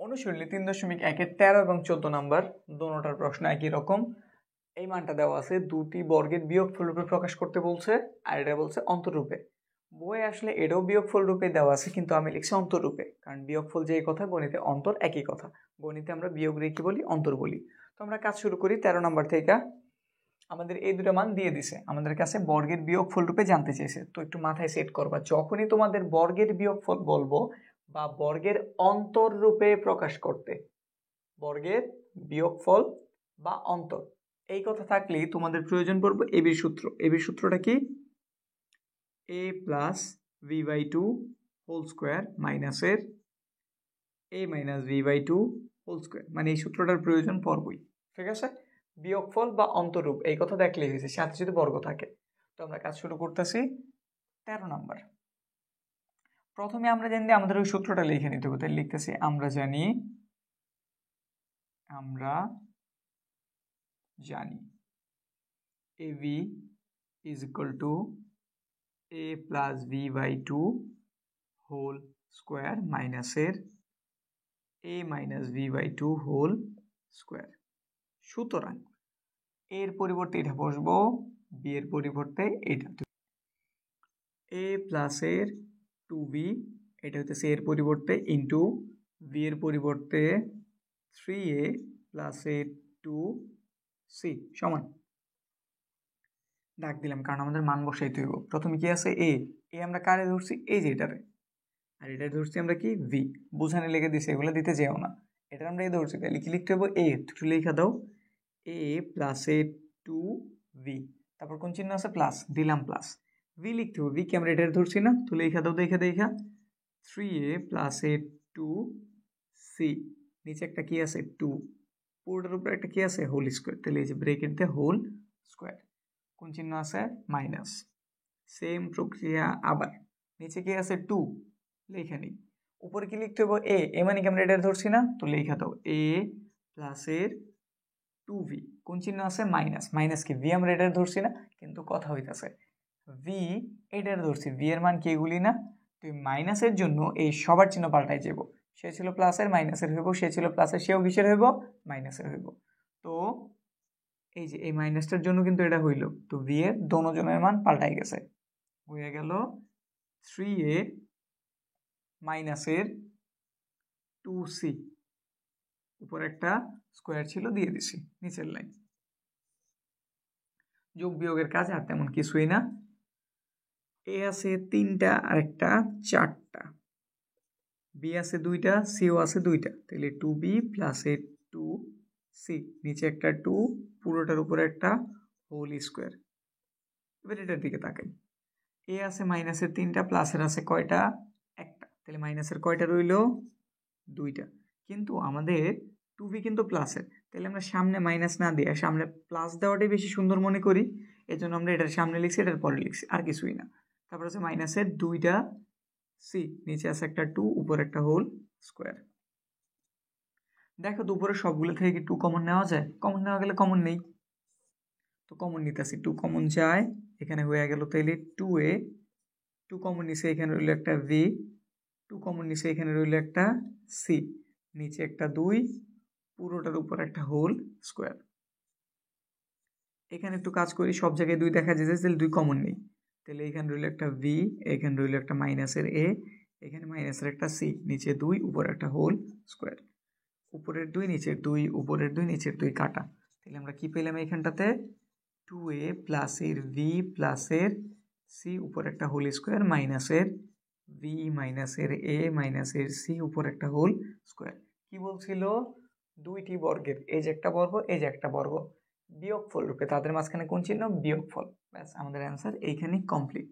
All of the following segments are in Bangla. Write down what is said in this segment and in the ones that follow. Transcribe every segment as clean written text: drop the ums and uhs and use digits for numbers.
অনুশীলনী 3.1-এর 13 এবং 14 নাম্বার দোনোটার প্রশ্ন একই রকম। এই মানটা দেওয়া আছে দুটি বর্গের বিয়োগফল রূপে প্রকাশ করতে বলছে, আর এটা বলছে অন্তররূপে। বইয়ে আসলে এটাও বিয়োগফল রূপে দেওয়া আছে, কিন্তু আমি লিখছি অন্তররূপে, কারণ বিয়োগফল যেই কথা, গণিতে অন্তর একই কথা। গণিতে আমরা বিয়োগ রেখে বলি, অন্তর বলি। তো আমরা কাজ শুরু করি 13 নাম্বার থেকে। আমাদের এই দুটো মান দিয়ে দিছে, আমাদের কাছে বর্গের বিয়োগফল রূপে জানতে চেয়েছে। তো একটু মাথায় সেট করবা, যখনই তোমাদের বর্গের বিয়োগফল বলবো বা বর্গের অন্তর রূপে প্রকাশ করতে, বর্গের বিয়োগফল বা অন্তর, এই কথা থাকলেই তোমাদের প্রয়োজন পড়বে এবির সূত্র। এবির সূত্রটা কি? a plus v by two whole square মাইনাসের a minus v by two whole square, মানে এই সূত্রটার প্রয়োজন পড়বই। ঠিক আছে, বিয়োগফল বা অন্তরূপ এই কথা দেখলেই হয়েছে, সাথে যদি বর্গ থাকে। তো আমরা কাজ শুরু করতেছি 13 নাম্বার। প্রথমে আমরা জানি আমাদের ওই সূত্রটা লিখে নিতে হবে, তাই লিখতেছি আমরা জানি ab is equal to a plus v by 2 whole square মাইনাসের a minus v by 2 whole square. সুতরাং এর পরিবর্তে এটা বসবো, b এর পরিবর্তে এটা, a প্লাস এর 2b, এটা হচ্ছে এর পরিবর্তে ইন্টু v এর পরিবর্তে 3a প্লাস এর 2c সমান ডাক দিলাম, কারণ আমাদের মান বসাইতে হইব। প্রথমে কি আছে? a আমরা কারে ধরছি? এই যে এটারে, আর এটা ধরছি আমরা কি? v। বুঝানে লেগে দিছে, এগুলো দিতে যেও না, এটা আমরা এই ধরছি, তাহলে কি লিখতে হবে? a, একটু লেখা দাও, a প্লাস এ 2v, তারপর কোন চিহ্ন আছে? প্লাস, দিলাম প্লাস। v লিখতে হবে, v কি আমরা এটা ধরছি না? তো লেখা দাও, দেখা 3a প্লাস এ 2c, নিচে একটা কি আছে? 2, পুরোটার উপরে একটা কি আছে? হোল স্কোয়ার, তাহলে এই যে ব্রেকেট দিয়ে হোল স্কোয়ার, কোন চিহ্ন আছে? মাইনাস। সেম প্রক্রিয়া আবার, নিচে কি আছে? 2, লেখা নেই। উপরে কি লিখতে হবে? a মানে কি আমরা এটা ধরছি না? তো লেখা দাও a প্লাস এর 2v, কোন চিহ্ন আছে? মাইনাস। মাইনাস কি? v আমরা এটা ধরছি না, কিন্তু কথা হইতাছে v এটার ধরছি, v এর মান কি এগুলি না? তো মাইনাসের জন্য এই সবার চিহ্ন পাল্টাই যাব, সে ছিল প্লাসের মাইনাসের হইব, সে ছিল প্লাসের সেও কিসের হইব? মাইনাসের হইব। তো এই যে এই মাইনাসটার জন্য কিন্তু এটা হইল, তো v এর দোনো জনের মান পাল্টাই গেছে, হয়ে গেল 3a মাইনাসের 2c, উপরে একটা স্কোয়ার ছিল দিয়ে দিছি, নিচের লাইন। যোগ বিয়োগের কাজ আর তেমন কিছুই না। এ আছে 3টা আর একটা 4টা, বি আছে 2টা, সিও আছে 2টা, তাহলে 2b প্লাস এ 2c, নিচে একটা 2, পুরোটার উপরে একটা হোল স্কোয়ার। এবার এটার দিকে তাকাই, এ আছে মাইনাসের 3টা, প্লাসের আছে কয়টা? একটা, তাহলে মাইনাসের কয়টা রইল? 2টা। কিন্তু আমাদের 2b কিন্তু প্লাসের, তাহলে আমরা সামনে মাইনাস না দিয়ে সামনে প্লাস দেওয়াটাই বেশি সুন্দর মনে করি, এই জন্য আমরা এটার সামনে লিখছি, এটার পরে লিখছি, আর কিছুই না। তারপর আছে মাইনাসের 2টা c, নিচে আছে একটা 2, উপরে একটা হোল স্কোয়ার। দেখো তো উপরে সবগুলো থেকে কি 2 কমন নেওয়া যায়? কমন নেওয়া গেলে কমন নেই, তো কমন নিতেছি, 2 কমন যায়, এখানে হয়ে গেল তাইলে 2a, 2 কমন নিচে, এখানে রইল একটা v, 2 কমন নিচে, এখানে রইল একটা c, নিচে একটা 2, পুরোটার উপর একটা হোল স্কোয়ার। এখানে একটু কাজ করি, সব জায়গায় 2 দেখা যাচ্ছে, তাহলে 2 কমন নেই, তাহলে এখানে রইল একটা v, এখানে রইল একটা মাইনাসের a, এখানে মাইনাসের একটা c, নিচে 2, উপরে একটা হোল স্কোয়ার। উপরের 2 নিচের 2, উপরের 2 নিচের 2 কাটা, তাহলে আমরা কি পেলাম এখানটাতে? 2a প্লাসের v প্লাসের c, উপরে একটা হোল স্কোয়ার, মাইনাসের v মাইনাসের a মাইনাসের c, উপরে একটা হোল স্কোয়ার। কি বলছিল? দুইটি বর্গের, এই যে একটা বর্গ, এই যে একটা বর্গ, বিয়োগফল রূপে, তাদের মাঝখানে কোন চিহ্ন? বিয়োগফল। ব্যাস, আমাদের অ্যান্সার এইখানে কমপ্লিট।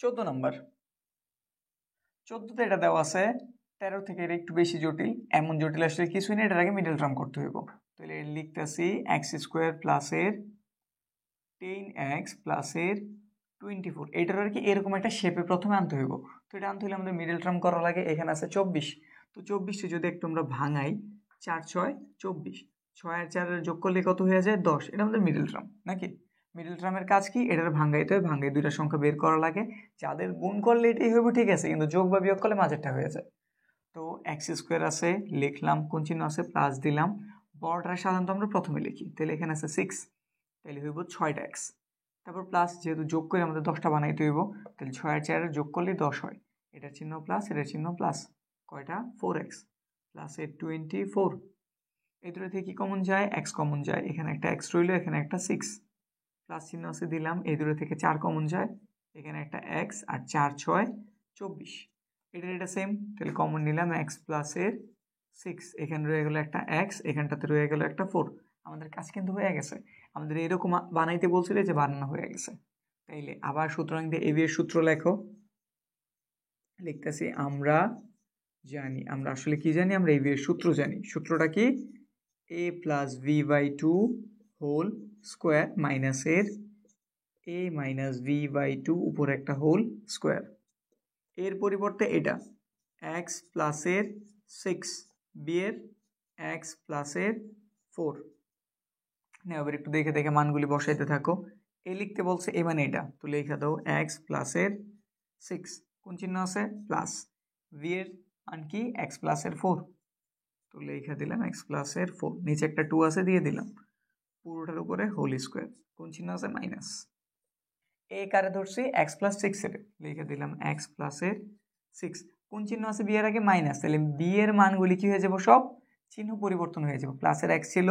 14 নাম্বার। 14তে এটা দেওয়া আছে 13 থেকে এটা একটু বেশি জটিল, এমন জটিল আসলে কিছুই নেই, এটার আগে মিডল টার্ম করতে হইব। তাহলে লিখতেছি এক্স স্কোয়ার প্লাসের 10x প্লাসের 24, এটার আর কি এরকম একটা শেপে প্রথমে আনতে হইব। তো এটা আনতে হলে আমাদের মিডল টার্ম করা লাগে, এখানে আছে 24, তো 24টি যদি একটু আমরা ভাঙাই, 4 6 24, 6 আর 4 যোগ করলে কত হয়ে যায়? 10, এটা আমাদের মিডল টার্ম নাকি? মিডল টার্মের কাজ কি? এটার ভাঙাইতে হয়, ভাঙাই দুইটা সংখ্যা বের করা লাগে, যাদের গুণ করলে এটাই হইব, ঠিক আছে, কিন্তু যোগ বা বিয়োগ করলে মাঝেরটা হয়ে যায়। তো এক্স স্কোয়ার আছে লিখলাম, কোন চিহ্ন আছে প্লাস দিলাম, বড়টা সাধারণত আমরা প্রথমে লিখি, তাহলে এখানে আছে 6, তাহলে হইব 6টা এক্স, তারপর প্লাস যেহেতু যোগ করে আমাদের 10টা বানাইতে হইব, তাহলে 6 আর 4 যোগ করলে 10 হয়, এটার চিহ্ন প্লাস এটার চিহ্ন প্লাস, কয়টা 4x প্লাস 24, এই দুটো থেকে কি কমন যায়, এক্স কমন যায়, এখানে একটা এক্স রইল, এখানে একটা 6 প্লাস চিহ্ন আছে দিলাম, এই দুটো থেকে 4 কমন যায়, এখানে একটা এক্স আর 4 6 24, এটা সেম, তাহলে কমন নিলাম এক্স প্লাসের 6, এখানে রয়ে গেল একটা এক্স, এখানটাতে রয়ে গেল একটা 4, আমাদের কাজ কিন্তু হয়ে গেছে, আমাদের এরকম বানাইতে বলছিল যে বানানো হয়ে গেছে। তাইলে আবার সুতরাং দিয়ে এবি এর সূত্র লেখো, লিখতেছি আমরা জানি, আমরা আসলে কি জানি, আমরা এবি এর সূত্র জানি, সূত্রটা কি, a plus v by 2 whole square মাইনাসের a মাইনাস ভি বাই 2 উপর একটা হোল স্কোয়ার, এর পরিবর্তে এটা এক্স প্লাসের 6 বি এর এক্স প্লাসের 4, এবার একটু দেখে দেখে মানগুলি বসাইতে থাকো, এ লিখতে বলছে এ মানে এটা, তো লেখা দাও এক্স প্লাসের 6, কোন চিহ্ন আছে প্লাস, ভি এর মান কি এক্স প্লাসের 4, তো লেখা দিলাম এক্স প্লাসের 4, নিচে একটা 2 আছে দিয়ে দিলাম, পুরোটার উপরে হোল স্কোয়ার, কোন চিহ্ন আছে মাইনাস, এ কারে ধরছি এক্স প্লাস 6 এর, লিখে দিলাম এক্স প্লাসের 6, কোন চিহ্ন আছে বি এর আগে মাইনাস, তাহলে বি এর মানগুলি কি হয়ে যাবো, সব চিহ্ন পরিবর্তন হয়ে যাবে, প্লাসের এক্স ছিল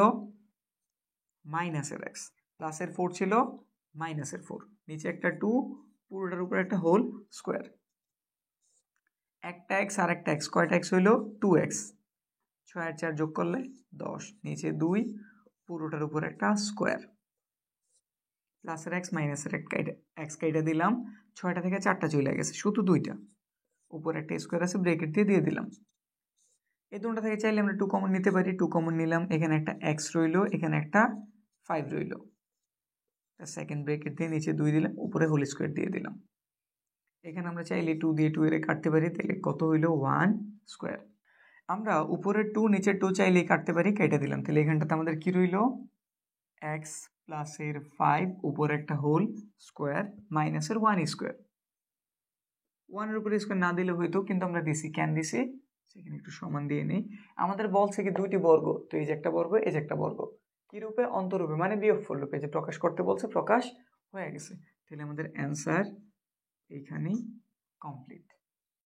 মাইনাসের এক্স, প্লাসের 4 ছিল মাইনাসের 4, নিচে একটা 2, পুরোটার উপরে একটা হোল স্কোয়ার, একটা এক্স আর একটা এক্স, কয়টা এক্স হইল 2x, 6 আর 4 যোগ করলে 10, নিচে 2, পুরোটার উপর একটা স্কোয়ার, প্লাসের এক্স মাইনাসের এক্স কেটে দিলাম, 6টা থেকে 4টা চলে গেছে, শুধু 2টা, উপর একটা স্কোয়ার আছে ব্রেকেট দিয়ে দিলাম, এই দুটো থেকে চাইলে আমরা 2 কমন নিতে পারি, 2 কমন নিলাম, এখানে একটা এক্স রইল, এখানে একটা 5 রইল, সেকেন্ড ব্রেকেট দিয়ে নিচে 2 দিলাম, উপরে হোল স্কোয়ার দিয়ে দিলাম, এখানে আমরা চাইলে 2 দিয়ে 2 এর কাটতে পারি, তাহলে কত হইল 1 স্কোয়ার, আমরা উপরের 2 নিচের 2 চাইলে কাটতে পারি, কেটে দিলাম, তাহলে এখানটাতে আমাদের কি রইল এক্স প্লাসের 5 উপর একটা হোল স্কোয়ার মাইনাসের 1 স্কোয়ার, 1 এর উপরে স্কোয়ার না দিলে হইতো, কিন্তু আমরা দিছি, কেন দিছি সেখানে একটু সমান দিয়ে নেই, আমাদের বলছে কি দুইটি বর্গ, তো এই যে একটা বর্গ, এই যে একটা বর্গ, কি রূপে অন্তরূপে মানে বিয়োগফল রূপে, যে প্রকাশ করতে বলছে প্রকাশ হয়ে গেছে, তাহলে আমাদের অ্যান্সার এইখানেই কমপ্লিট।